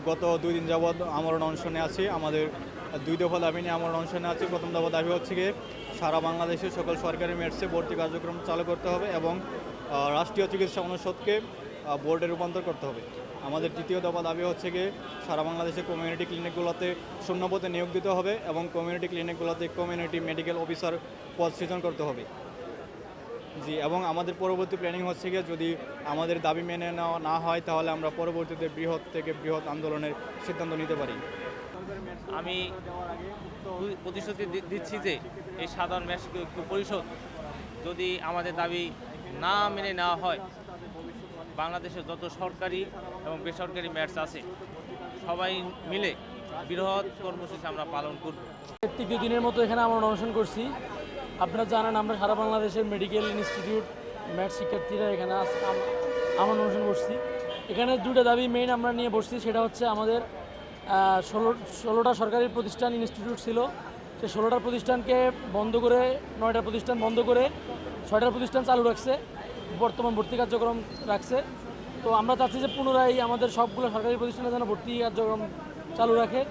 গত 2 দিন যাবৎ আমরণ অনশনে আছি। আমাদের 2 দফা দাবি নিয়ে আমরণ অনশনে আছি। প্রথম দফা দাবি হচ্ছে গিয়ে সারা বাংলাদেশের সকল সরকারি মেডসে ভর্তি কার্যক্রম চালু করতে হবে এবং রাষ্ট্রীয় চিকিৎসা অনুষদকে বোর্ডে রূপান্তর করতে হবে। আমাদের তৃতীয় দফা দাবি হচ্ছে গিয়ে সারা বাংলাদেশের কমিউনিটি ক্লিনিকগুলোতে শূন্যপদে নিয়োগ দিতে হবে এবং কমিউনিটি ক্লিনিকগুলোতে কমিউনিটি মেডিকেল অফিসার পদ সৃজন করতে হবে। জি, এবং আমাদের পরবর্তী প্ল্যানিং হচ্ছে গিয়ে যদি আমাদের দাবি মেনে নেওয়া না হয় তাহলে আমরা পরবর্তীতে বৃহৎ থেকে বৃহৎ আন্দোলনের সিদ্ধান্ত নিতে পারি। আমি প্রতিশ্রুতি দিচ্ছি যে এই সাধারণ ম্যাচ পরিষদ যদি আমাদের দাবি না মেনে নেওয়া হয়, বাংলাদেশের যত সরকারি এবং বেসরকারি ম্যাচ আছে সবাই মিলে বৃহৎ কর্মসূচি আমরা পালন করব। তৃতীয় দিনের মতো এখানে আমরা অনশন করছি। আপনারা জানেন আমরা সারা বাংলাদেশের মেডিকেল ইনস্টিটিউট ম্যাথ শিক্ষার্থীরা এখানে আমরা অনশন করছি। এখানে দুটো দাবি মেইন আমরা নিয়ে বসছি। সেটা হচ্ছে আমাদের 16টা সরকারি প্রতিষ্ঠান ইনস্টিটিউট ছিল, সেই 16টা প্রতিষ্ঠানকে বন্ধ করে 9টা প্রতিষ্ঠান বন্ধ করে 6টা প্রতিষ্ঠান চালু রাখছে, বর্তমান ভর্তি কার্যক্রম রাখছে। তো আমরা চাচ্ছি যে পুনরায় আমাদের সবগুলো সরকারি প্রতিষ্ঠানে যেন ভর্তি কার্যক্রম চালু রাখে।